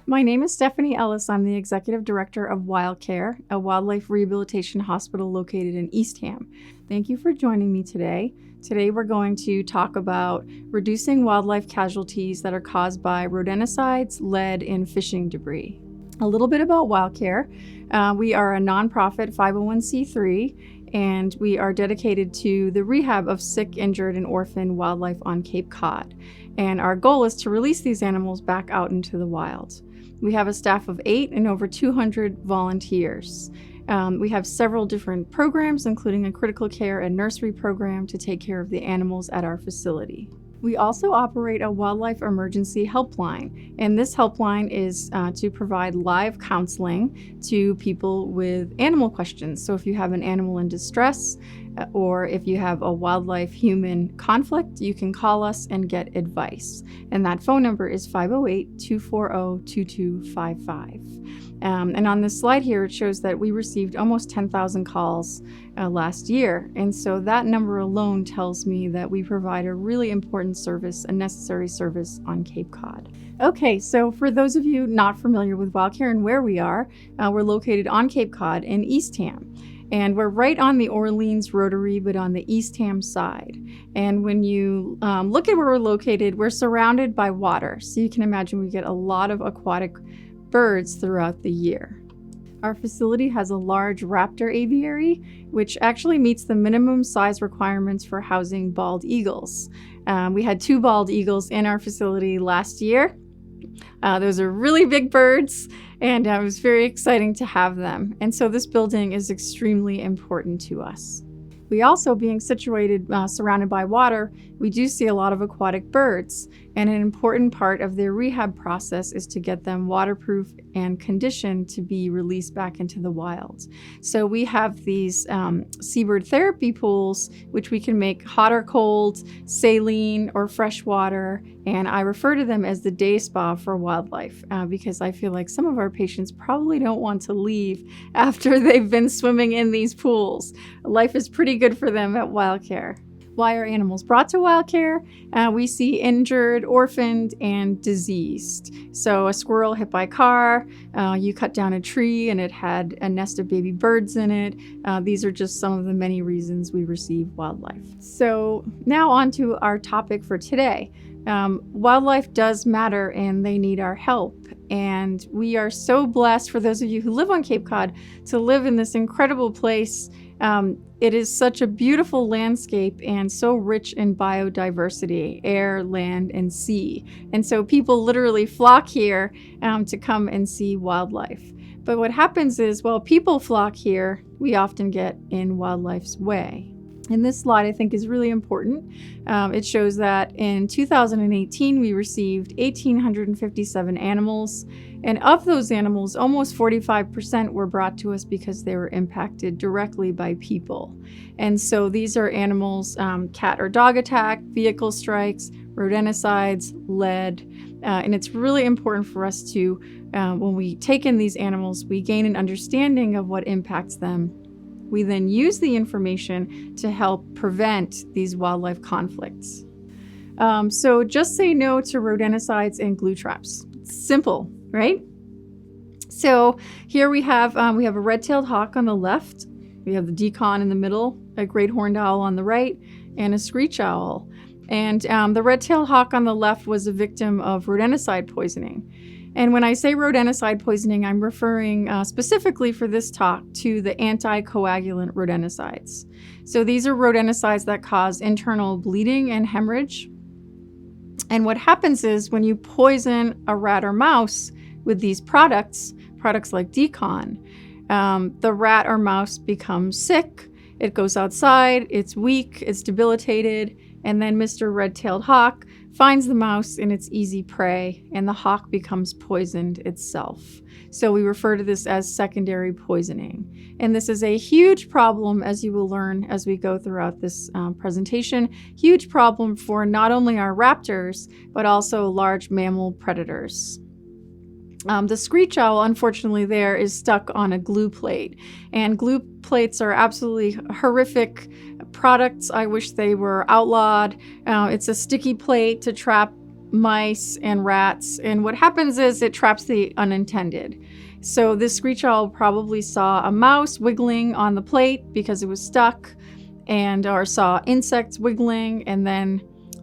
My name is Stephanie Ellis. I'm the Executive Director of WildCare, a wildlife rehabilitation hospital located in Eastham. Thank you for joining me today. Today we're going to talk about reducing wildlife casualties that are caused by rodenticides, lead, and fishing debris. A little bit about WildCare. We are a nonprofit 501c3, and we are dedicated to the rehab of sick, injured, and orphaned wildlife on Cape Cod. And our goal is to release these animals back out into the wild. We have a staff of 8 and over 200 volunteers. We have several different programs, including a critical care and nursery program to take care of the animals at our facility. We also operate a wildlife emergency helpline, and this helpline is to provide live counseling to people with animal questions. So if you have an animal in distress, or if you have a wildlife-human conflict, you can call us and get advice. And that phone number is 508-240-2255. And on this slide here, it shows that we received almost 10,000 calls last year. And so that number alone tells me that we provide a really important service, a necessary service on Cape Cod. Okay, so for those of you not familiar with WildCare and where we are, we're located on Cape Cod in Eastham. And we're right on the Orleans Rotary, but on the Eastham side. And when you look at where we're located, we're surrounded by water. So you can imagine we get a lot of aquatic birds throughout the year. Our facility has a large raptor aviary, which actually meets the minimum size requirements for housing bald eagles. We had 2 bald eagles in our facility last year. Those are really big birds, and it was very exciting to have them. And so this building is extremely important to us. We also, being situated surrounded by water, we do see a lot of aquatic birds, and an important part of their rehab process is to get them waterproof and conditioned to be released back into the wild. So we have these seabird therapy pools, which we can make hot or cold, saline or fresh water, and I refer to them as the day spa for wildlife because I feel like some of our patients probably don't want to leave after they've been swimming in these pools. Life is pretty good for them at WildCare. Why are animals brought to WildCare? We see injured, orphaned, and diseased. So a squirrel hit by a car, you cut down a tree and it had a nest of baby birds in it. These are just some of the many reasons we receive wildlife. So now on to our topic for today. Wildlife does matter and they need our help. And we are so blessed, for those of you who live on Cape Cod, to live in this incredible place. It is such a beautiful landscape and so rich in biodiversity, air, land, and sea. And so people literally flock here to come and see wildlife. But what happens is, while people flock here, we often get in wildlife's way. And this slide, I think, is really important. It shows that in 2018, we received 1,857 animals. And of those animals, almost 45% were brought to us because they were impacted directly by people. And so these are animals, cat or dog attack, vehicle strikes, rodenticides, lead. And it's really important for us to, when we take in these animals, we gain an understanding of what impacts them. We then use the information to help prevent these wildlife conflicts. So just say no to rodenticides and glue traps. It's simple, right? So here we have a red-tailed hawk on the left. We have the decon in the middle, a great horned owl on the right, and a screech owl. And the red-tailed hawk on the left was a victim of rodenticide poisoning. And when I say rodenticide poisoning, I'm referring specifically for this talk to the anticoagulant rodenticides. So these are rodenticides that cause internal bleeding and hemorrhage. And what happens is, when you poison a rat or mouse with these products like decon, the rat or mouse becomes sick, it goes outside, it's weak, it's debilitated, and then Mr. Red-tailed Hawk finds the mouse in its easy prey, and the hawk becomes poisoned itself. So we refer to this as secondary poisoning. And this is a huge problem, as you will learn as we go throughout this presentation, huge problem for not only our raptors, but also large mammal predators. The screech owl, unfortunately, there is stuck on a glue plate, and glue plates are absolutely horrific products. I wish they were outlawed. It's a sticky plate to trap mice and rats. And what happens is it traps the unintended. So this screech owl probably saw a mouse wiggling on the plate because it was stuck, or saw insects wiggling, and then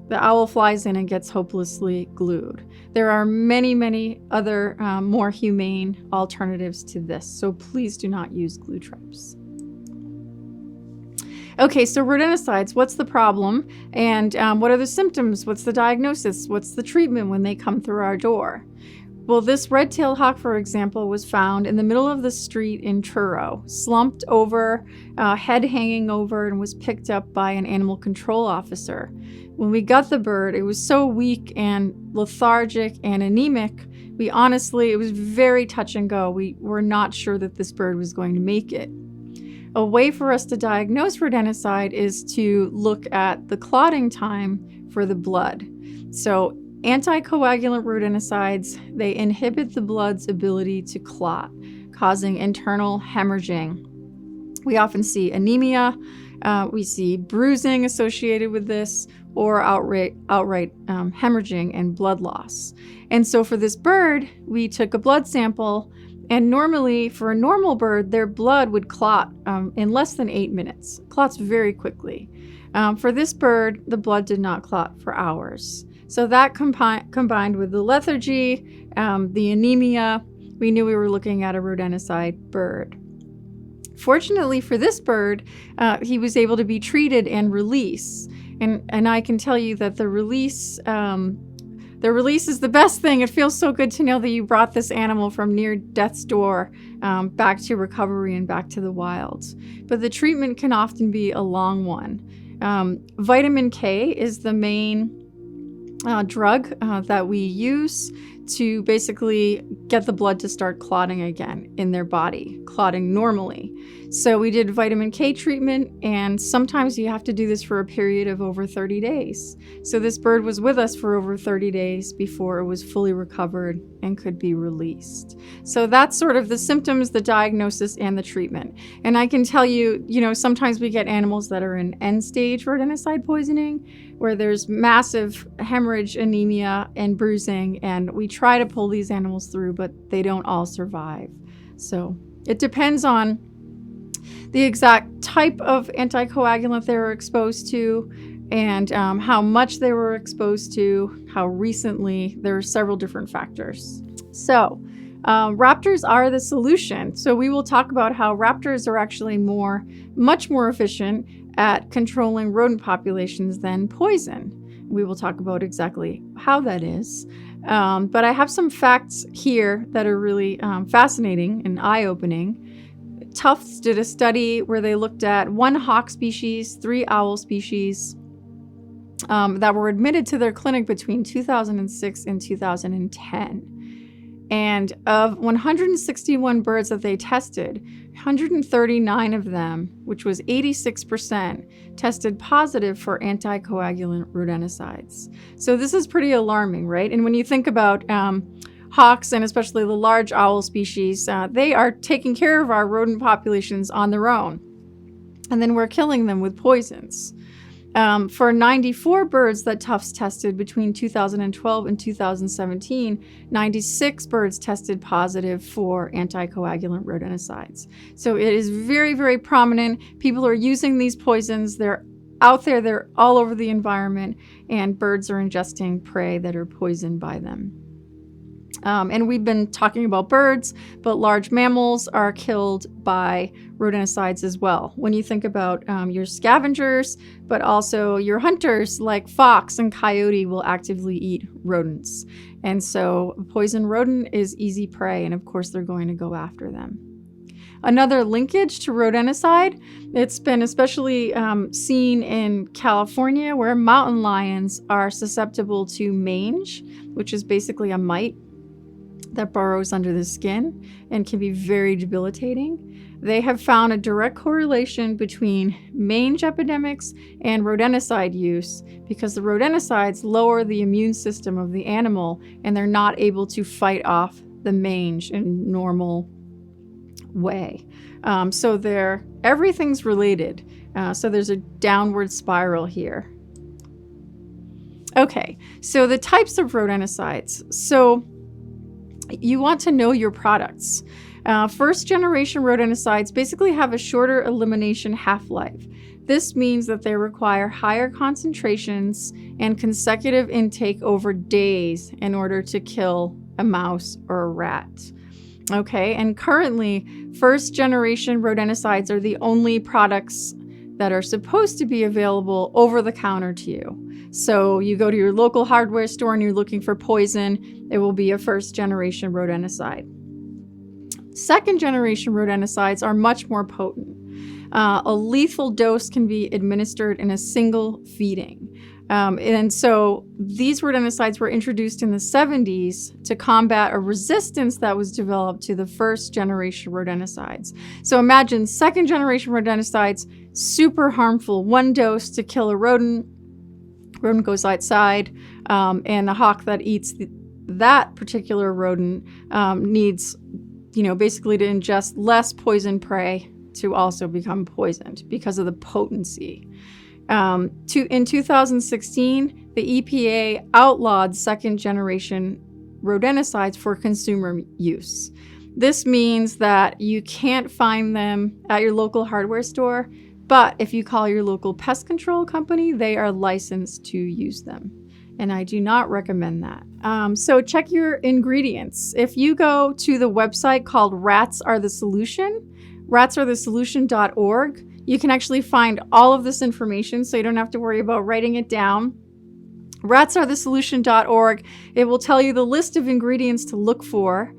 the owl flies in and gets hopelessly glued. There are many, many other more humane alternatives to this, so please do not use glue traps. Okay, so rodenticides, what's the problem? And what are the symptoms? What's the diagnosis? What's the treatment when they come through our door? Well, this red-tailed hawk, for example, was found in the middle of the street in Truro, slumped over, head hanging over, and was picked up by an animal control officer. When we got the bird, it was so weak and lethargic and anemic, it was very touch and go. We were not sure that this bird was going to make it. A way for us to diagnose rodenticide is to look at the clotting time for the blood. So anticoagulant rodenticides, they inhibit the blood's ability to clot, causing internal hemorrhaging. We often see anemia, we see bruising associated with this, or outright hemorrhaging and blood loss. And so for this bird, we took a blood sample, and normally for a normal bird, their blood would clot in less than 8 minutes. Clots very quickly. For this bird, the blood did not clot for hours. So that combined with the lethargy, the anemia, we knew we were looking at a rodenticide bird. Fortunately for this bird, he was able to be treated and release. And I can tell you that the release is the best thing. It feels so good to know that you brought this animal from near death's door back to recovery and back to the wild. But the treatment can often be a long one. Vitamin K is the main drug that we use to basically get the blood to start clotting again in their body, clotting normally. So we did vitamin K treatment, and sometimes you have to do this for a period of over 30 days. So this bird was with us for over 30 days before it was fully recovered and could be released. So that's sort of the symptoms, the diagnosis, and the treatment. And I can tell you, sometimes we get animals that are in end-stage rodenticide poisoning, where there's massive hemorrhage, anemia, and bruising, and we try to pull these animals through, but they don't all survive. So it depends on the exact type of anticoagulant they were exposed to, and how much they were exposed to, how recently. There are several different factors. So raptors are the solution. So we will talk about how raptors are actually much more efficient at controlling rodent populations than poison. We will talk about exactly how that is. But I have some facts here that are really fascinating and eye-opening. Tufts did a study where they looked at 1 hawk species, 3 owl species that were admitted to their clinic between 2006 and 2010. And of 161 birds that they tested, 139 of them, which was 86%, tested positive for anticoagulant rodenticides. So this is pretty alarming, right? And when you think about hawks, and especially the large owl species, they are taking care of our rodent populations on their own. And then we're killing them with poisons. For 94 birds that Tufts tested between 2012 and 2017, 96 birds tested positive for anticoagulant rodenticides. So it is very, very prominent. People are using these poisons. They're out there. They're all over the environment, and birds are ingesting prey that are poisoned by them. And we've been talking about birds, but large mammals are killed by rodenticides as well. When you think about your scavengers, but also your hunters like fox and coyote will actively eat rodents. And so a poison rodent is easy prey, and of course they're going to go after them. Another linkage to rodenticide, it's been especially seen in California, where mountain lions are susceptible to mange, which is basically a mite that burrows under the skin and can be very debilitating. They have found a direct correlation between mange epidemics and rodenticide use, because the rodenticides lower the immune system of the animal, and they're not able to fight off the mange in a normal way. So everything's related. So there's a downward spiral here. Okay, so the types of rodenticides. So you want to know your products. First generation rodenticides basically have a shorter elimination half-life. This means that they require higher concentrations and consecutive intake over days in order to kill a mouse or a rat. Okay, and currently, first generation rodenticides are the only products that are supposed to be available over the counter to you. So you go to your local hardware store and you're looking for poison, it will be a first generation rodenticide. Second generation rodenticides are much more potent. A lethal dose can be administered in a single feeding. And so these rodenticides were introduced in the 70s to combat a resistance that was developed to the first generation rodenticides. So imagine second generation rodenticides, super harmful, one dose to kill a rodent. Rodent goes outside, and the hawk that eats that particular rodent needs, basically to ingest less poison prey to also become poisoned because of the potency. In 2016, the EPA outlawed second generation rodenticides for consumer use. This means that you can't find them at your local hardware store, but if you call your local pest control company, they are licensed to use them. And I do not recommend that. So check your ingredients. If you go to the website called Rats Are the Solution, ratsarethesolution.org, you can actually find all of this information, so you don't have to worry about writing it down. Ratsarethesolution.org, it will tell you the list of ingredients to look for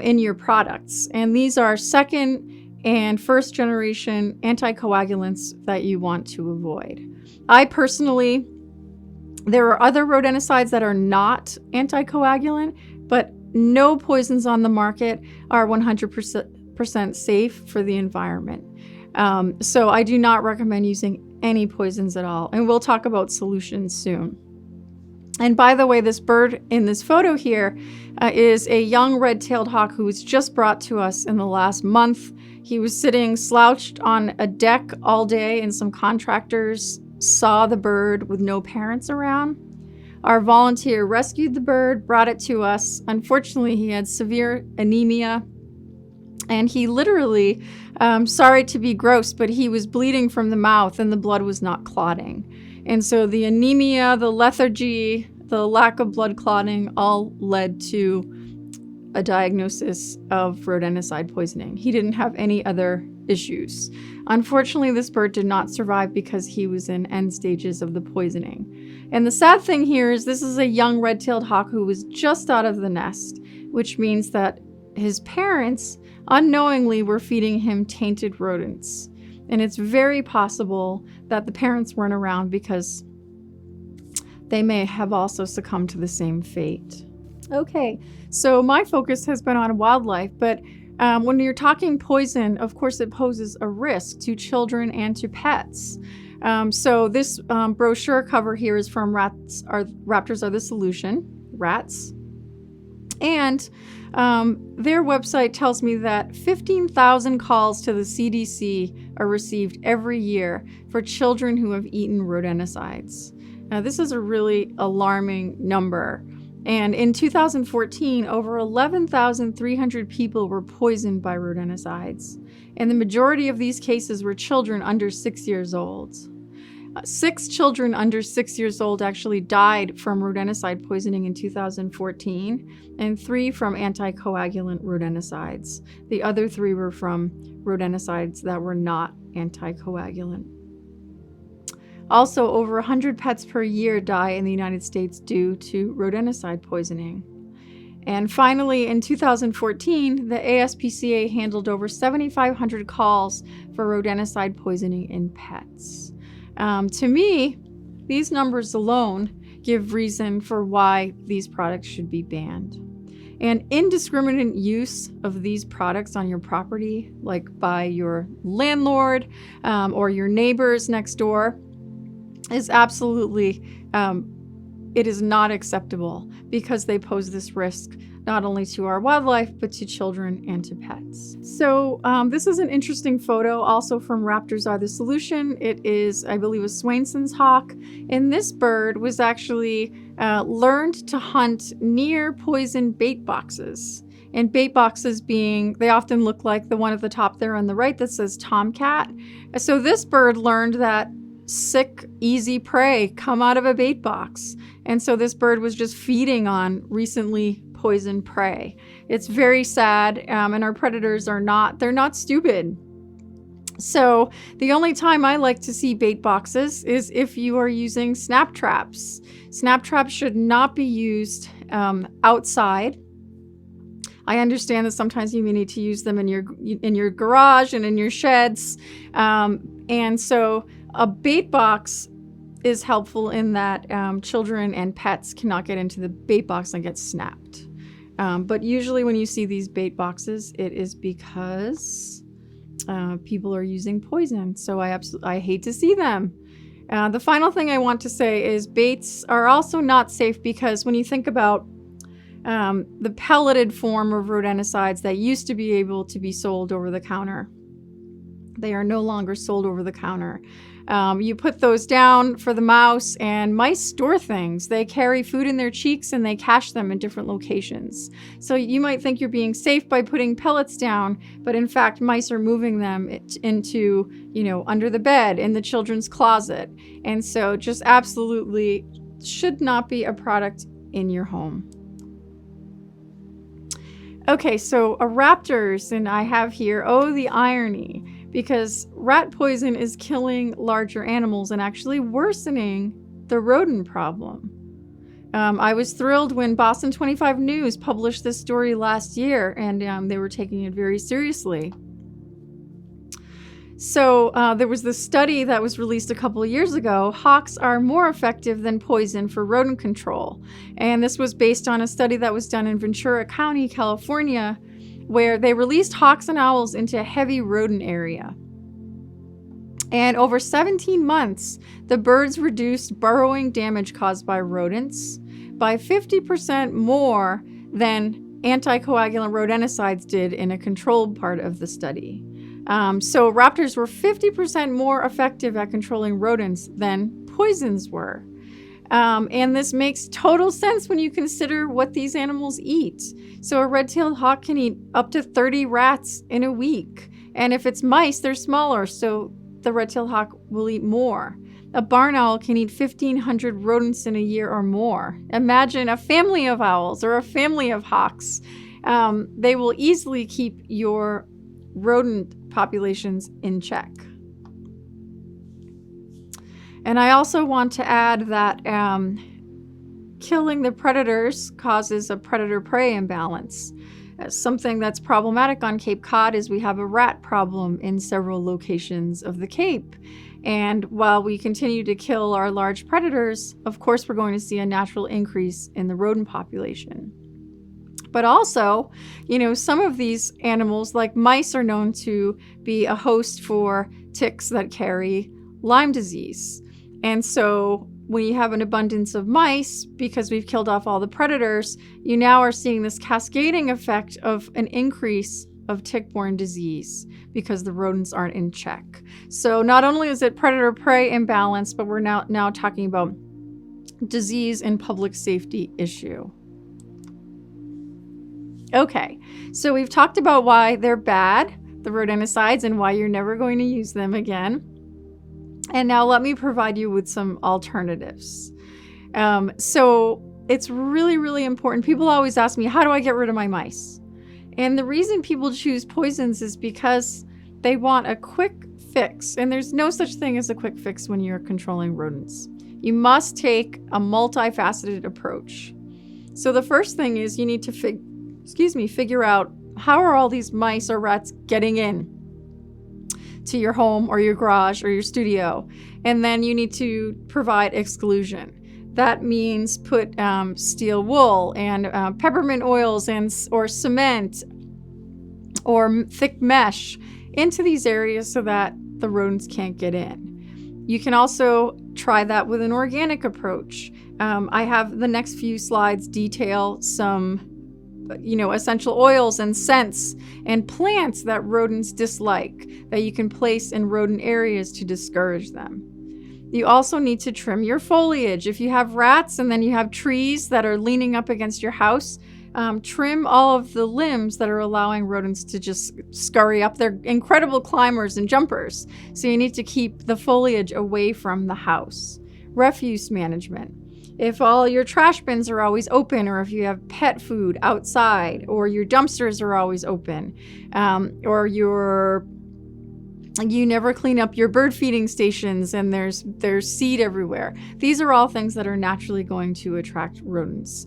in your products. And these are second and first generation anticoagulants that you want to avoid. There are other rodenticides that are not anticoagulant, but no poisons on the market are 100% safe for the environment. So I do not recommend using any poisons at all. And we'll talk about solutions soon. And by the way, this bird in this photo here is a young red-tailed hawk who was just brought to us in the last month. He was sitting slouched on a deck all day, and some contractors saw the bird with no parents around. Our volunteer rescued the bird, brought it to us. Unfortunately, he had severe anemia, and he literally, sorry to be gross, but he was bleeding from the mouth and the blood was not clotting. And so the anemia, the lethargy, the lack of blood clotting all led to a diagnosis of rodenticide poisoning. He didn't have any other issues. Unfortunately, this bird did not survive because he was in end stages of the poisoning. And the sad thing here is this is a young red-tailed hawk who was just out of the nest, which means that his parents unknowingly were feeding him tainted rodents. And it's very possible that the parents weren't around because they may have also succumbed to the same fate. Okay, so my focus has been on wildlife, but when you're talking poison, of course it poses a risk to children and to pets. So this brochure cover here is from Raptors Are the Solution, rats. And their website tells me that 15,000 calls to the CDC are received every year for children who have eaten rodenticides. Now, this is a really alarming number. And in 2014, over 11,300 people were poisoned by rodenticides. And the majority of these cases were children under 6 years old. 6 children under 6 years old actually died from rodenticide poisoning in 2014, and 3 from anticoagulant rodenticides. The other 3 were from rodenticides that were not anticoagulant. Also, over 100 pets per year die in the United States due to rodenticide poisoning. And finally, in 2014, the ASPCA handled over 7,500 calls for rodenticide poisoning in pets. To me, these numbers alone give reason for why these products should be banned. And indiscriminate use of these products on your property, like by your landlord or your neighbors next door, is absolutely it is not acceptable because they pose this risk not only to our wildlife, but to children and to pets. So this is an interesting photo also from Raptors Are the Solution. It is, I believe, a Swainson's hawk. And this bird was actually learned to hunt near poison bait boxes. And bait boxes being, they often look like the one at the top there on the right that says tomcat. So this bird learned that sick, easy prey come out of a bait box. And so this bird was just feeding on recently poisoned prey. It's very sad, and our predators are not, they're not stupid. So the only time I like to see bait boxes is if you are using snap traps. Snap traps should not be used outside. I understand that sometimes you may need to use them in your garage and in your sheds. And so a bait box is helpful in that children and pets cannot get into the bait box and get snapped. But usually when you see these bait boxes, it is because people are using poison. So I hate to see them. The final thing I want to say is baits are also not safe because when you think about the pelleted form of rodenticides that used to be able to be sold over the counter, they are no longer sold over the counter. You put those down for the mouse, and mice store things. They carry food in their cheeks and they cache them in different locations. So you might think you're being safe by putting pellets down, but in fact, mice are moving them into, under the bed, in the children's closet. And so just absolutely should not be a product in your home. Okay, so raptors, and I have here, oh, the irony. Because rat poison is killing larger animals and actually worsening the rodent problem. I was thrilled when Boston 25 News published this story last year, and they were taking it very seriously. So there was this study that was released a couple of years ago. Hawks are more effective than poison for rodent control. And this was based on a study that was done in Ventura County, California, where they released hawks and owls into a heavy rodent area. And over 17 months, the birds reduced burrowing damage caused by rodents by 50% more than anticoagulant rodenticides did in a controlled part of the study. So raptors were 50% more effective at controlling rodents than poisons were. And this makes total sense when you consider what these animals eat. So a red-tailed hawk can eat up to 30 rats in a week. And if it's mice, they're smaller, so the red-tailed hawk will eat more. A barn owl can eat 1,500 rodents in a year or more. Imagine a family of owls or a family of hawks. They will easily keep your rodent populations in check. And I also want to add that killing the predators causes a predator-prey imbalance. Something that's problematic on Cape Cod is we have a rat problem in several locations of the Cape. And while we continue to kill our large predators, of course we're going to see a natural increase in the rodent population. But also, some of these animals, like mice, are known to be a host for ticks that carry Lyme disease. And so when you have an abundance of mice, because we've killed off all the predators, you now are seeing this cascading effect of an increase of tick-borne disease because the rodents aren't in check. So not only is it predator-prey imbalance, but we're now talking about disease and public safety issue. Okay, so we've talked about why they're bad, the rodenticides, and why you're never going to use them again. And now let me provide you with some alternatives. So it's really, really important. People always ask me, how do I get rid of my mice? And the reason people choose poisons is because they want a quick fix. And there's no such thing as a quick fix when you're controlling rodents. You must take a multifaceted approach. So the first thing is you need to figure out how are all these mice or rats getting in to your home or your garage or your studio. And then you need to provide exclusion. That means put steel wool and peppermint oils or cement or thick mesh into these areas so that the rodents can't get in. You can also try that with an organic approach. I have the next few slides detail some essential oils and scents and plants that rodents dislike that you can place in rodent areas to discourage them. You also need to trim your foliage. If you have rats and then you have trees that are leaning up against your house, trim all of the limbs that are allowing rodents to just scurry up. They're incredible climbers and jumpers. So you need to keep the foliage away from the house. Refuse management. If all your trash bins are always open, or if you have pet food outside, or your dumpsters are always open, or you never clean up your bird feeding stations and there's seed everywhere. These are all things that are naturally going to attract rodents.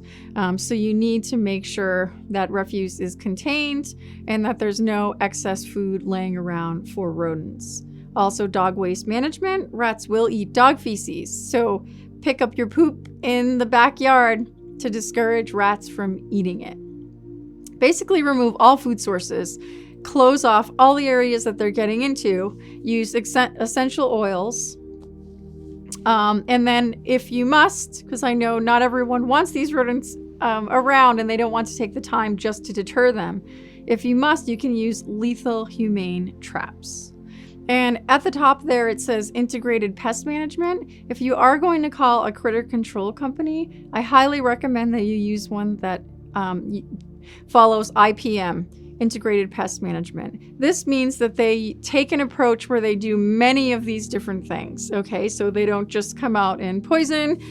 So you need to make sure that refuse is contained and that there's no excess food laying around for rodents. Also, dog waste management. Rats will eat dog feces. So pick up your poop in the backyard to discourage rats from eating it. Basically remove all food sources. Close off all the areas that they're getting into. Use essential oils. And then if you must, because I know not everyone wants these rodents around and they don't want to take the time just to deter them. If you must, you can use lethal humane traps. And at the top there, it says integrated pest management. If you are going to call a critter control company, I highly recommend that you use one that follows IPM, integrated pest management. This means that they take an approach where they do many of these different things. Okay, so they don't just come out and poison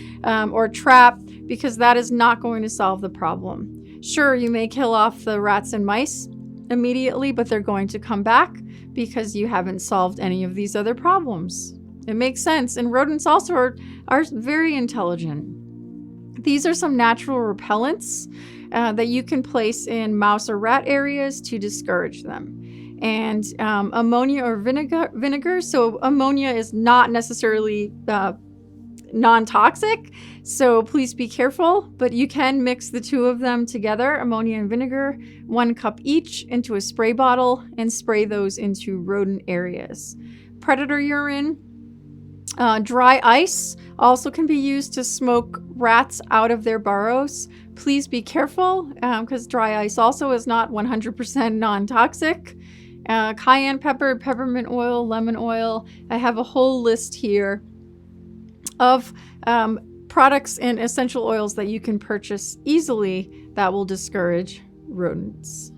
or trap, because that is not going to solve the problem. Sure, you may kill off the rats and mice immediately, but they're going to come back because you haven't solved any of these other problems. It makes sense. And rodents also are very intelligent. These are some natural repellents that you can place in mouse or rat areas to discourage them. And ammonia or vinegar. So ammonia is not necessarily non-toxic, so please be careful, but you can mix the two of them together, ammonia and vinegar, 1 cup each, into a spray bottle and spray those into rodent areas. Predator urine. Dry ice also can be used to smoke rats out of their burrows. Please be careful, because dry ice also is not 100% non-toxic. Cayenne pepper, peppermint oil, lemon oil. I have a whole list here of products and essential oils that you can purchase easily that will discourage rodents.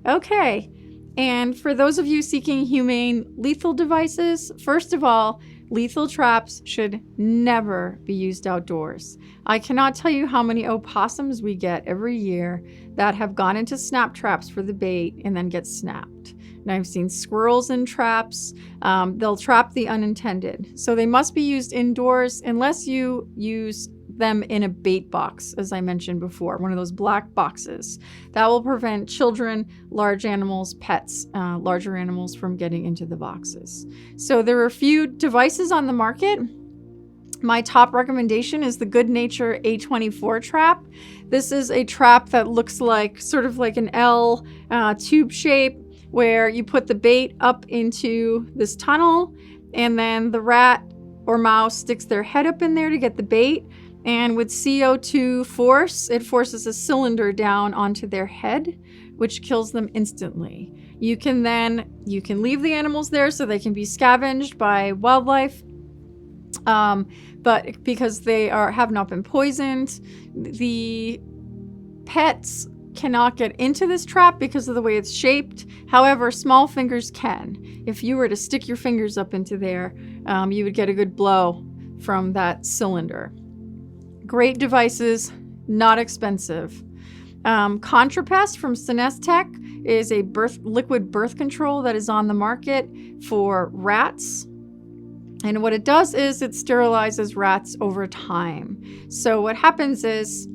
Okay, and for those of you seeking humane lethal devices, first of all, lethal traps should never be used outdoors. I cannot tell you how many opossums we get every year that have gone into snap traps for the bait and then get snapped. And I've seen squirrels in traps. They'll trap the unintended. So they must be used indoors unless you use them in a bait box, as I mentioned before, one of those black boxes. That will prevent children, large animals, pets, larger animals from getting into the boxes. So there are a few devices on the market. My top recommendation is the Good Nature A24 trap. This is a trap that looks like sort of like an L tube shape, where you put the bait up into this tunnel, and then the rat or mouse sticks their head up in there to get the bait. And with CO2 force, it forces a cylinder down onto their head, which kills them instantly. You can leave the animals there so they can be scavenged by wildlife. But because they have not been poisoned, the pets cannot get into this trap because of the way it's shaped. However, small fingers can. If you were to stick your fingers up into there, you would get a good blow from that cylinder. Great devices, not expensive. Contrapest from Sinestech is a liquid birth control that is on the market for rats. And what it does is it sterilizes rats over time. So what happens is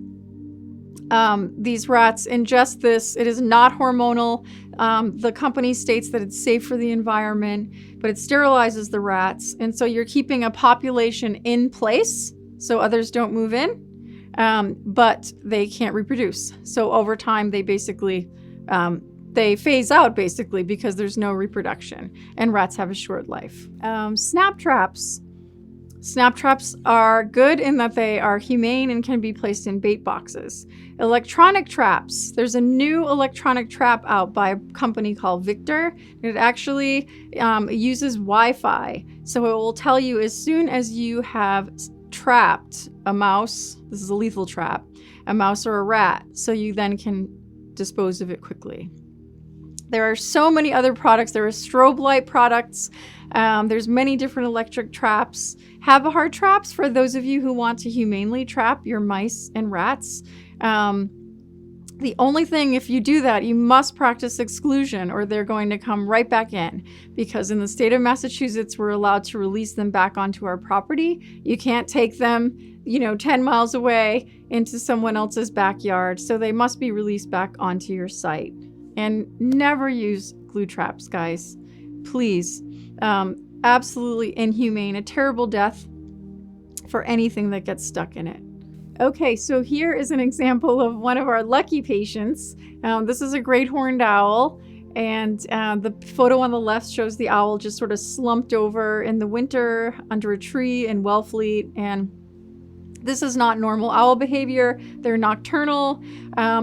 these rats ingest this. It is not hormonal. The company states that it's safe for the environment, but it sterilizes the rats. And so you're keeping a population in place so others don't move in, but they can't reproduce. So over time, they basically they phase out basically because there's no reproduction, and rats have a short life. Snap traps. Snap traps are good in that they are humane and can be placed in bait boxes. Electronic traps. There's a new electronic trap out by a company called Victor. It actually uses Wi-Fi. So it will tell you as soon as you have trapped a mouse, this is a lethal trap, a mouse or a rat, so you then can dispose of it quickly. There are so many other products. There are strobe light products. There's many different electric traps. Have-a-heart traps for those of you who want to humanely trap your mice and rats. The only thing, if you do that, you must practice exclusion or they're going to come right back in, because in the state of Massachusetts, we're allowed to release them back onto our property. You can't take them, 10 miles away into someone else's backyard. So they must be released back onto your site. And never use glue traps, guys. Please. Absolutely inhumane. A terrible death for anything that gets stuck in it. Okay, so here is an example of one of our lucky patients. This is a great horned owl. And the photo on the left shows the owl just sort of slumped over in the winter under a tree in Wellfleet. And this is not normal owl behavior. They're nocturnal.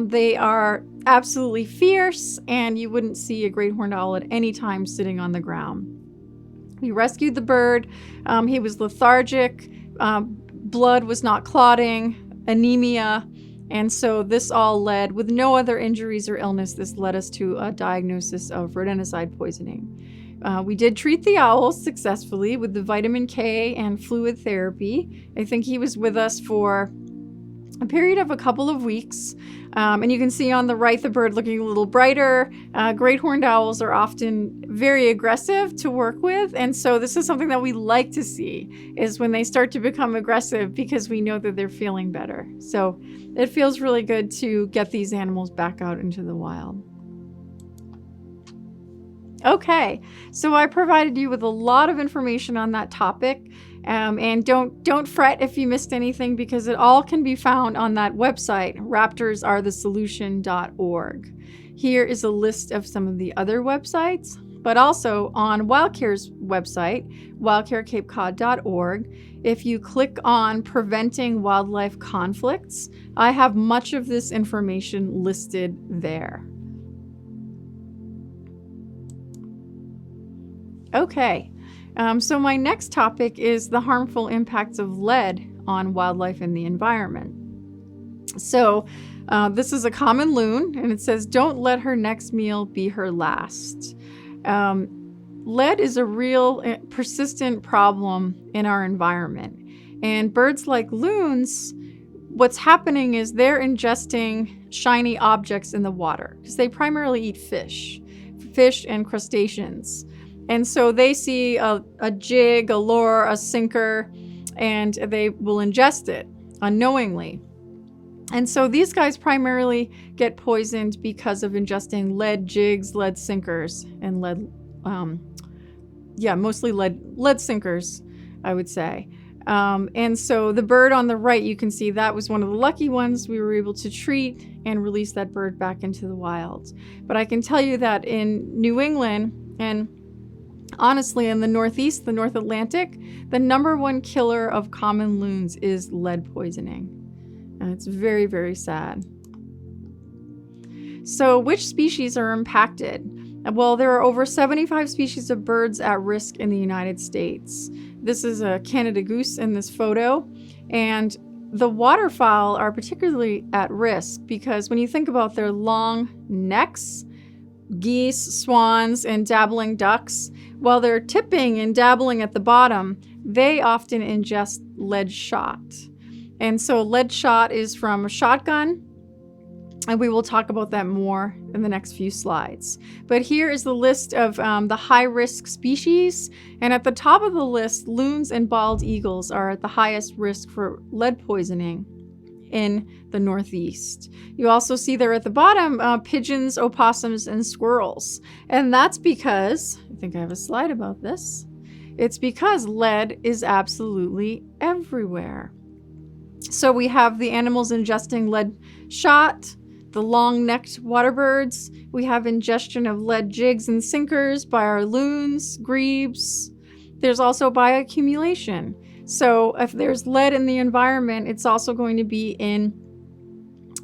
They are absolutely fierce, and you wouldn't see a great horned owl at any time sitting on the ground. We rescued the bird. He was lethargic. Blood was not clotting, anemia. And so this all led, with no other injuries or illness, this led us to a diagnosis of rodenticide poisoning. We did treat the owl successfully with the vitamin K and fluid therapy. I think he was with us for a period of a couple of weeks. And you can see on the right the bird looking a little brighter. Great horned owls are often very aggressive to work with. And so this is something that we like to see, is when they start to become aggressive, because we know that they're feeling better. So it feels really good to get these animals back out into the wild. Okay, so I provided you with a lot of information on that topic. And don't fret if you missed anything, because it all can be found on that website, raptorsarethesolution.org. Here is a list of some of the other websites, but also on WildCare's website, wildcarecapecod.org. If you click on Preventing Wildlife Conflicts, I have much of this information listed there. Okay. So my next topic is the harmful impacts of lead on wildlife and the environment. So this is a common loon, and it says, don't let her next meal be her last. Lead is a real persistent problem in our environment. And birds like loons, what's happening is they're ingesting shiny objects in the water, because they primarily eat fish and crustaceans. And so they see a jig, a lure, a sinker, and they will ingest it unknowingly. And so these guys primarily get poisoned because of ingesting lead jigs, lead sinkers, and mostly lead sinkers, I would say. And so the bird on the right, you can see that was one of the lucky ones. We were able to treat and release that bird back into the wild. But I can tell you that in New England, and honestly, in the Northeast, the North Atlantic, the number one killer of common loons is lead poisoning. And it's very, very sad. So which species are impacted? Well, there are over 75 species of birds at risk in the United States. This is a Canada goose in this photo. And the waterfowl are particularly at risk because when you think about their long necks, geese, swans, and dabbling ducks, while they're tipping and dabbling at the bottom, they often ingest lead shot. And so lead shot is from a shotgun, and we will talk about that more in the next few slides. But here is the list of the high-risk species, and at the top of the list, loons and bald eagles are at the highest risk for lead poisoning in the Northeast. You also see there at the bottom pigeons, opossums, and squirrels. And that's because, I think I have a slide about this, it's because lead is absolutely everywhere. So we have the animals ingesting lead shot, the long-necked water birds. We have ingestion of lead jigs and sinkers by our loons, grebes. There's also bioaccumulation. So if there's lead in the environment, it's also going to be in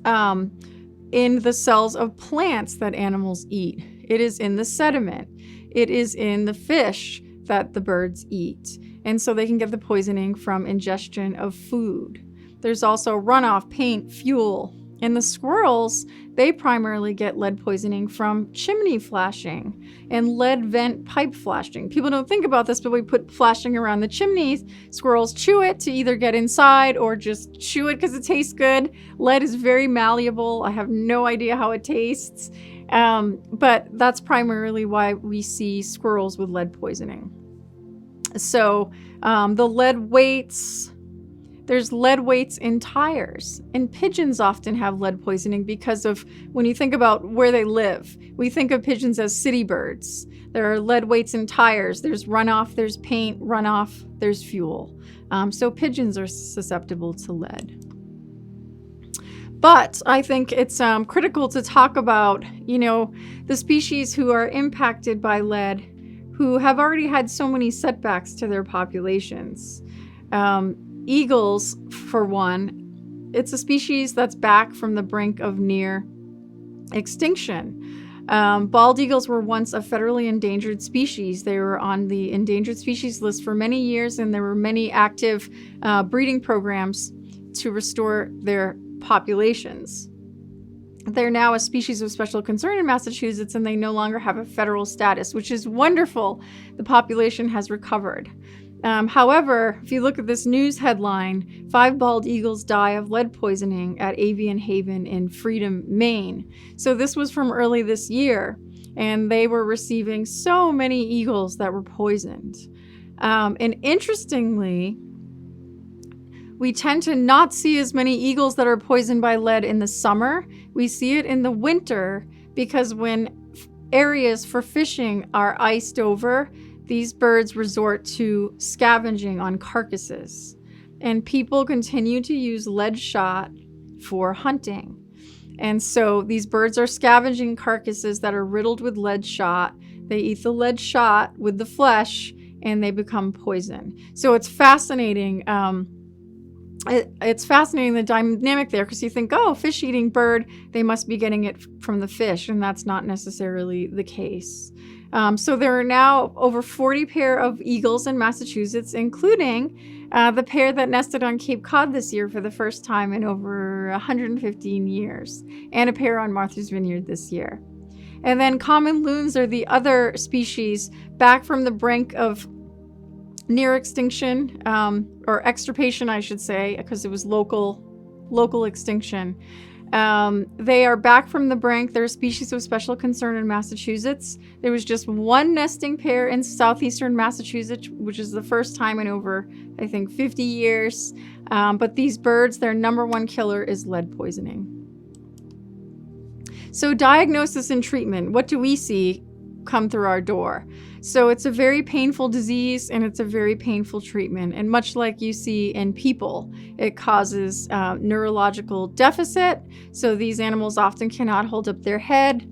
the cells of plants that animals eat. It is in the sediment. It is in the fish that the birds eat. And so they can get the poisoning from ingestion of food. There's also runoff, paint, fuel. And the squirrels, they primarily get lead poisoning from chimney flashing and lead vent pipe flashing. People don't think about this, but we put flashing around the chimneys. Squirrels chew it to either get inside or just chew it because it tastes good. Lead is very malleable. I have no idea how it tastes. But that's primarily why we see squirrels with lead poisoning. So the lead weights... There's lead weights in tires, and pigeons often have lead poisoning because of, when you think about where they live, we think of pigeons as city birds. There are lead weights in tires, there's runoff, there's paint, runoff, there's fuel. So pigeons are susceptible to lead. But I think it's critical to talk about, the species who are impacted by lead, who have already had so many setbacks to their populations. Eagles, for one, it's a species that's back from the brink of near extinction. Bald eagles were once a federally endangered species. They were on the endangered species list for many years, and there were many active breeding programs to restore their populations. They're now a species of special concern in Massachusetts, and they no longer have a federal status, which is wonderful. The population has recovered. However, if you look at this news headline, 5 bald eagles die of lead poisoning at Avian Haven in Freedom, Maine. So this was from early this year, and they were receiving so many eagles that were poisoned. And interestingly, we tend to not see as many eagles that are poisoned by lead in the summer. We see it in the winter because when areas for fishing are iced over, these birds resort to scavenging on carcasses, and people continue to use lead shot for hunting. And so these birds are scavenging carcasses that are riddled with lead shot. They eat the lead shot with the flesh, and they become poison. So it's fascinating. It's fascinating, the dynamic there, because you think, oh, fish-eating bird, they must be getting it from the fish, and that's not necessarily the case. So there are now over 40 pair of eagles in Massachusetts, including the pair that nested on Cape Cod this year for the first time in over 115 years, and a pair on Martha's Vineyard this year. And then common loons are the other species back from the brink of near extinction, or extirpation, I should say, because it was local extinction. They are back from the brink. They're a species of special concern in Massachusetts. There was just one nesting pair in southeastern Massachusetts, which is the first time in over, I think, 50 years. But these birds, their number one killer is lead poisoning. So diagnosis and treatment, what do we see come through our door? So it's a very painful disease, and it's a very painful treatment. And much like you see in people, it causes neurological deficit. So these animals often cannot hold up their head.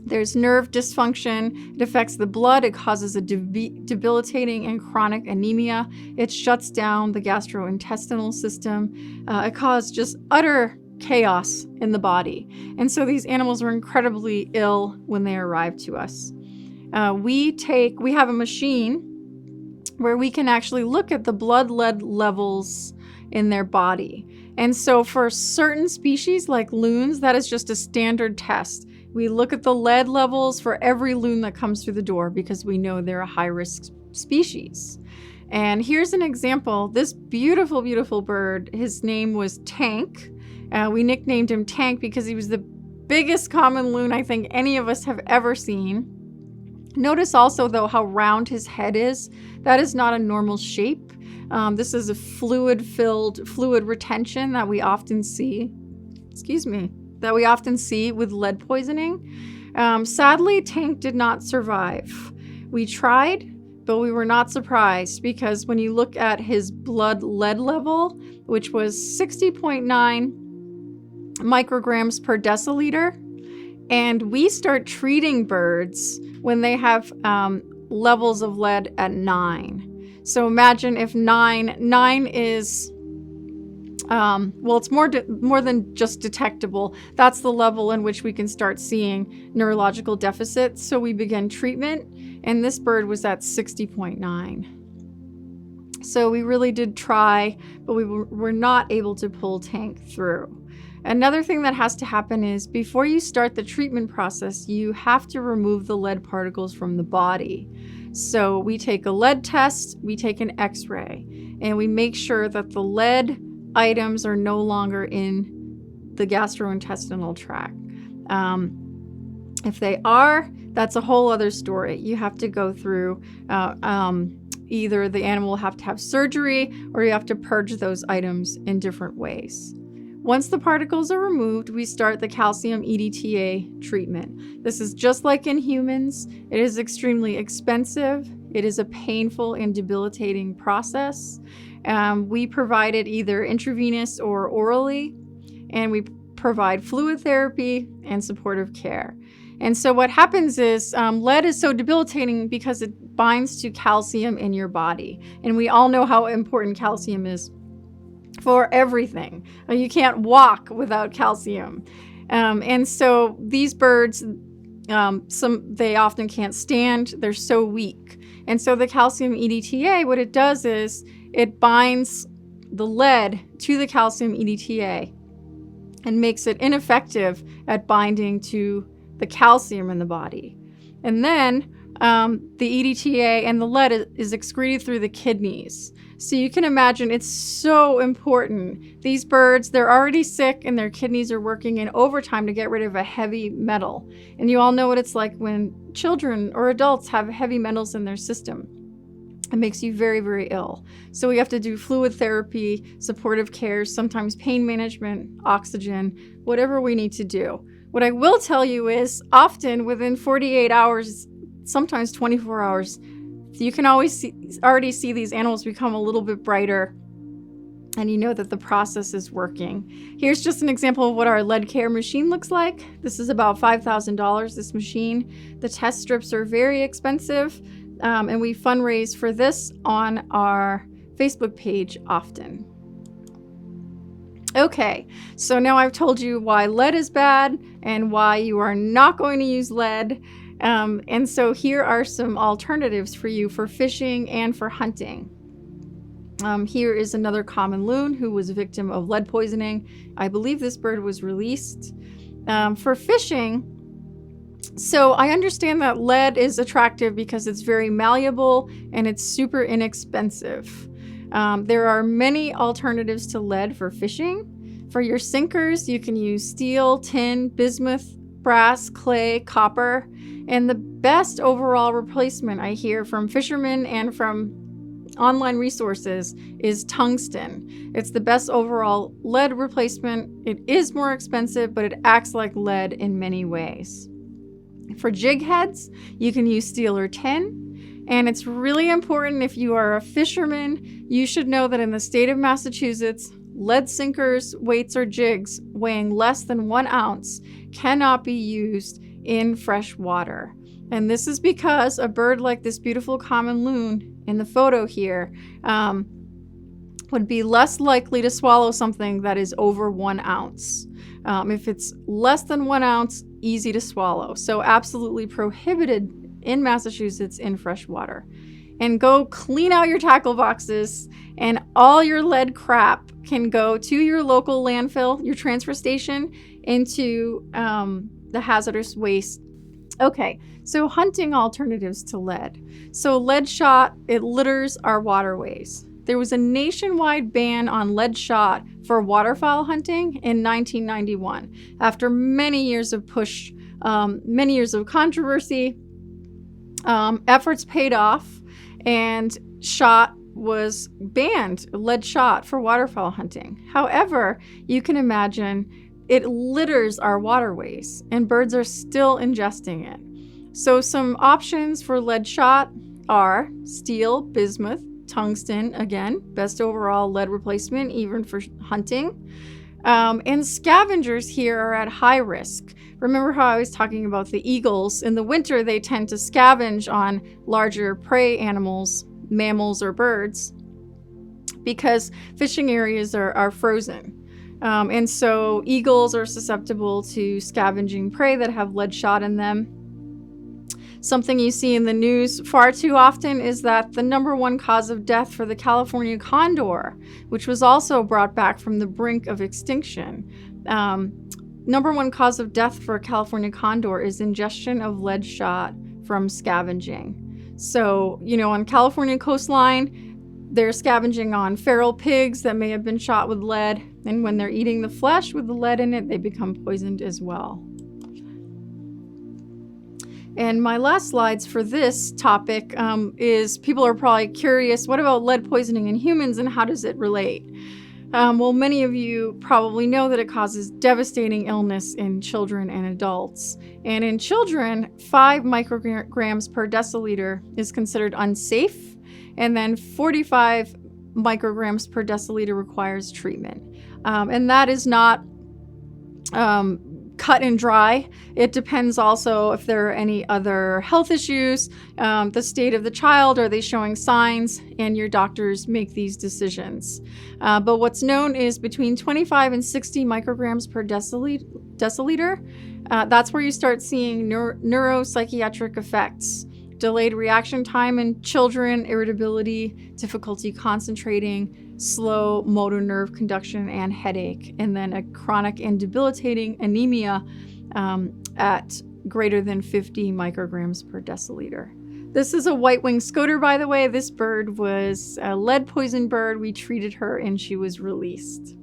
There's nerve dysfunction. It affects the blood. It causes a debilitating and chronic anemia. It shuts down the gastrointestinal system. It causes just utter chaos in the body. And so these animals are incredibly ill when they arrive to us. We have a machine where we can actually look at the blood lead levels in their body. And so for certain species like loons, that is just a standard test. We look at the lead levels for every loon that comes through the door because we know they're a high-risk species. And here's an example. This beautiful, beautiful bird, his name was Tank. We nicknamed him Tank because he was the biggest common loon I think any of us have ever seen. Notice also, though, how round his head is. That is not a normal shape. This is a fluid retention that we often see. That we often see with lead poisoning. Sadly, Tank did not survive. We tried, but we were not surprised, because when you look at his blood lead level, which was 60.9 micrograms per deciliter. And we start treating birds when they have levels of lead at 9. So imagine if 9 is, well, it's more than just detectable. That's the level in which we can start seeing neurological deficits. So we begin treatment, and this bird was at 60.9. So we really did try, but we were not able to pull Tank through. Another thing that has to happen is before you start the treatment process, you have to remove the lead particles from the body. So we take a lead test, we take an x-ray, and we make sure that the lead items are no longer in the gastrointestinal tract. If they are, that's a whole other story. You have to go through either the animal will have to have surgery, or you have to purge those items in different ways. Once the particles are removed, we start the calcium EDTA treatment. This is just like in humans. It is extremely expensive. It is a painful and debilitating process. We provide it either intravenous or orally, and we provide fluid therapy and supportive care. And so what happens is lead is so debilitating because it binds to calcium in your body. And we all know how important calcium is for everything. You can't walk without calcium. And so these birds, they often can't stand. They're so weak. And so the calcium EDTA, what it does is it binds the lead to the calcium EDTA and makes it ineffective at binding to the calcium in the body. And then the EDTA and the lead is excreted through the kidneys. So you can imagine it's so important. These birds, they're already sick and their kidneys are working in overtime to get rid of a heavy metal. And you all know what it's like when children or adults have heavy metals in their system. It makes you very, very ill. So we have to do fluid therapy, supportive care, sometimes pain management, oxygen, whatever we need to do. What I will tell you is often within 48 hours, sometimes 24 hours, you can already see these animals become a little bit brighter, and you know that the process is working. Here's just an example of what our lead care machine looks like. This is about $5,000, this machine. The test strips are very expensive, and we fundraise for this on our Facebook page often. Okay, so now I've told you why lead is bad and why you are not going to use lead. And so here are some alternatives for you for fishing and for hunting. Here is another common loon who was a victim of lead poisoning. I believe this bird was released. For fishing, so I understand that lead is attractive because it's very malleable and it's super inexpensive. There are many alternatives to lead for fishing. For your sinkers, you can use steel, tin, bismuth, brass, clay, copper. And the best overall replacement I hear from fishermen and from online resources is tungsten. It's the best overall lead replacement. It is more expensive, but it acts like lead in many ways. For jig heads, you can use steel or tin. And it's really important if you are a fisherman, you should know that in the state of Massachusetts, lead sinkers, weights, or jigs weighing less than 1 ounce cannot be used in fresh water. And this is because a bird like this beautiful common loon in the photo here would be less likely to swallow something that is over 1 ounce. If it's less than 1 ounce, easy to swallow. So absolutely prohibited in Massachusetts in fresh water. And go clean out your tackle boxes, and all your lead crap can go to your local landfill, your transfer station, into the hazardous waste. Okay, so hunting alternatives to lead. So lead shot, it litters our waterways. There was a nationwide ban on lead shot for waterfowl hunting in 1991. After many years of push, many years of controversy, efforts paid off, and shot was banned, lead shot for waterfowl hunting. However, you can imagine it litters our waterways and birds are still ingesting it. So some options for lead shot are steel, bismuth, tungsten, again, best overall lead replacement even for hunting. And scavengers here are at high risk. Remember how I was talking about the eagles? In the winter, they tend to scavenge on larger prey animals, mammals or birds, because fishing areas are frozen. And so eagles are susceptible to scavenging prey that have lead shot in them. Something you see in the news far too often is that the number one cause of death for the California condor, which was also brought back from the brink of extinction, number one cause of death for a California condor is ingestion of lead shot from scavenging. So, on California coastline, they're scavenging on feral pigs that may have been shot with lead, and when they're eating the flesh with the lead in it, they become poisoned as well. And my last slides for this topic is, people are probably curious, what about lead poisoning in humans and how does it relate? Well, many of you probably know that it causes devastating illness in children and adults. And in children, 5 micrograms per deciliter is considered unsafe, and then 45 micrograms per deciliter requires treatment. And that is not cut and dry. It depends also if there are any other health issues, the state of the child, are they showing signs, and your doctors make these decisions. But what's known is between 25 and 60 micrograms per deciliter, that's where you start seeing neuropsychiatric effects. Delayed reaction time in children, irritability, difficulty concentrating, slow motor nerve conduction, and headache, and then a chronic and debilitating anemia at greater than 50 micrograms per deciliter. This is a white-winged scoter, by the way. This bird was a lead-poisoned bird. We treated her and she was released.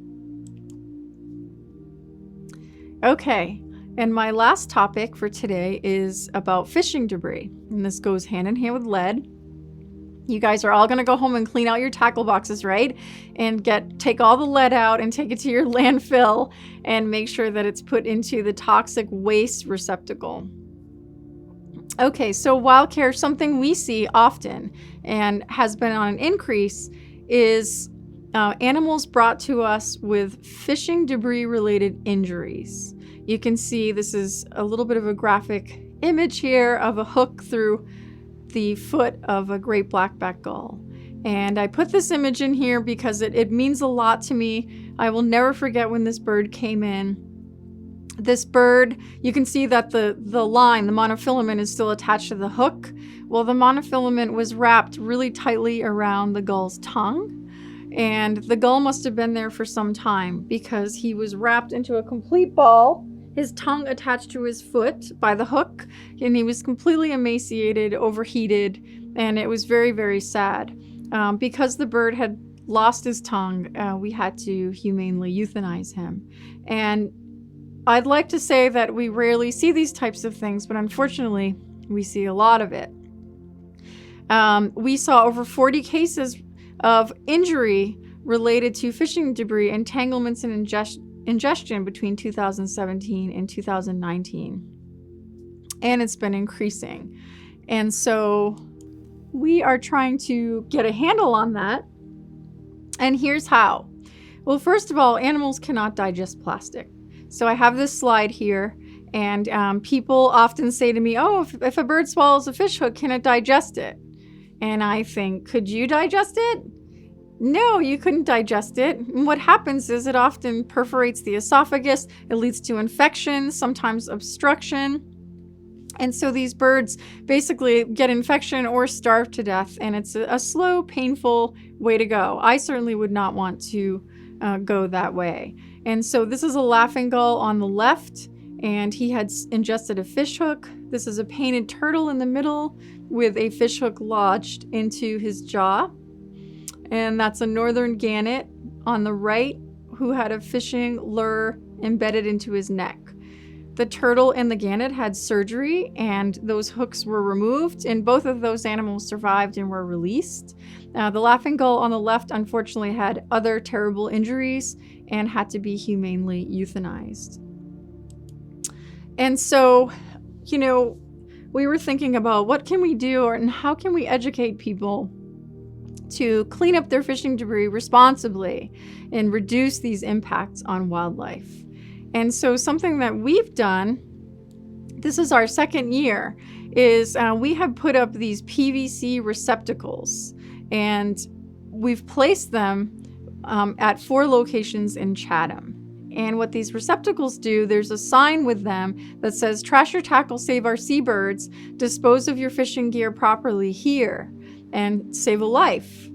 Okay. And my last topic for today is about fishing debris. And this goes hand in hand with lead. You guys are all going to go home and clean out your tackle boxes, right? And take all the lead out and take it to your landfill and make sure that it's put into the toxic waste receptacle. Okay, so wildcare, something we see often and has been on an increase, is animals brought to us with fishing debris related injuries. You can see this is a little bit of a graphic image here of a hook through the foot of a great blackback gull. And I put this image in here because it means a lot to me. I will never forget when this bird came in. This bird, you can see that the line, the monofilament, is still attached to the hook. Well, the monofilament was wrapped really tightly around the gull's tongue. And the gull must have been there for some time because he was wrapped into a complete ball, his tongue attached to his foot by the hook, and he was completely emaciated, overheated, and it was very, very sad. Because the bird had lost his tongue, we had to humanely euthanize him. And I'd like to say that we rarely see these types of things, but unfortunately, we see a lot of it. We saw over 40 cases of injury related to fishing debris, entanglements, and ingestion between 2017 and 2019. And it's been increasing. And so we are trying to get a handle on that. And here's how. Well, first of all, animals cannot digest plastic. So I have this slide here, and people often say to me, oh, if a bird swallows a fish hook, can it digest it? And I think, could you digest it? No, you couldn't digest it. And what happens is it often perforates the esophagus. It leads to infection, sometimes obstruction. And so these birds basically get infection or starve to death. And it's a slow, painful way to go. I certainly would not want to go that way. And so this is a laughing gull on the left, and he had ingested a fish hook. This is a painted turtle in the middle with a fish hook lodged into his jaw. And that's a northern gannet on the right who had a fishing lure embedded into his neck. The turtle and the gannet had surgery, and those hooks were removed, and both of those animals survived and were released. The laughing gull on the left unfortunately had other terrible injuries and had to be humanely euthanized. And so, we were thinking about what can we do, and how can we educate people to clean up their fishing debris responsibly and reduce these impacts on wildlife. And so something that we've done, this is our second year, is we have put up these PVC receptacles, and we've placed them at 4 locations in Chatham. And what these receptacles do, there's a sign with them that says, "Trash your tackle, save our seabirds, dispose of your fishing gear properly here, and save a life."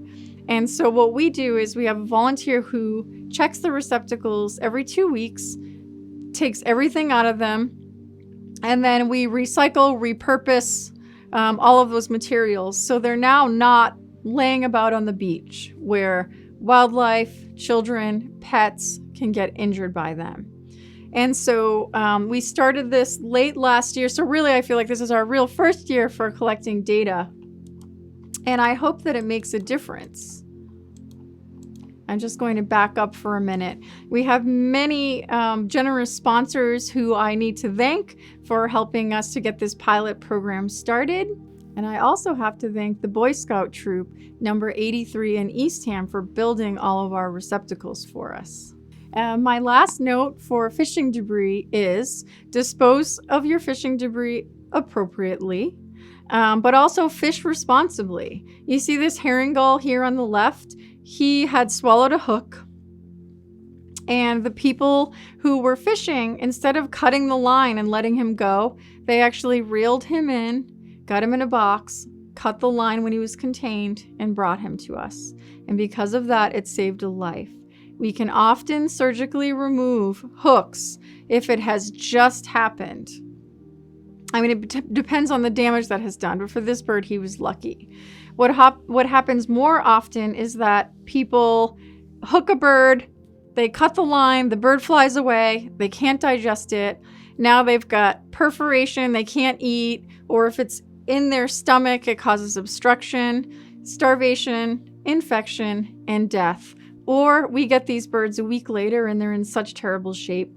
And so what we do is we have a volunteer who checks the receptacles every 2 weeks, takes everything out of them, and then we recycle, repurpose all of those materials. So they're now not laying about on the beach where wildlife, children, pets can get injured by them. And so we started this late last year. So really, I feel like this is our real first year for collecting data. And I hope that it makes a difference. I'm just going to back up for a minute. We have many generous sponsors who I need to thank for helping us to get this pilot program started. And I also have to thank the Boy Scout Troop number 83 in Eastham for building all of our receptacles for us. My last note for fishing debris is dispose of your fishing debris appropriately, but also fish responsibly. You see this herring gull here on the left? He had swallowed a hook, and the people who were fishing, instead of cutting the line and letting him go, they actually reeled him in, got him in a box, cut the line when he was contained, and brought him to us. And because of that, it saved a life. We can often surgically remove hooks if it has just happened. I mean, it depends on the damage that has done, but for this bird, he was lucky. What happens more often is that people hook a bird, they cut the line, the bird flies away, they can't digest it. Now they've got perforation, they can't eat, or if it's in their stomach, it causes obstruction, starvation, infection, and death. Or we get these birds a week later and they're in such terrible shape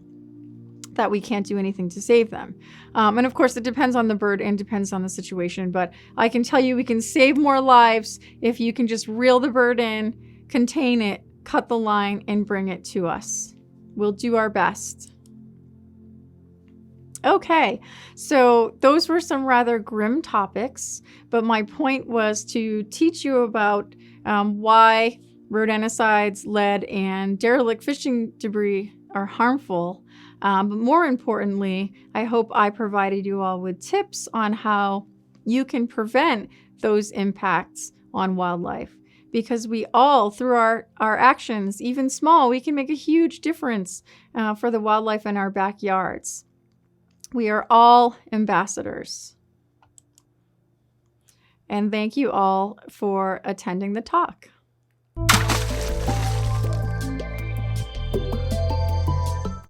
that we can't do anything to save them. And of course, it depends on the bird and depends on the situation. But I can tell you we can save more lives if you can just reel the bird in, contain it, cut the line, and bring it to us. We'll do our best. Okay, so those were some rather grim topics, but my point was to teach you about why rodenticides, lead, and derelict fishing debris are harmful. But more importantly, I hope I provided you all with tips on how you can prevent those impacts on wildlife. Because we all, through our actions, even small, we can make a huge difference for the wildlife in our backyards. We are all ambassadors. And thank you all for attending the talk.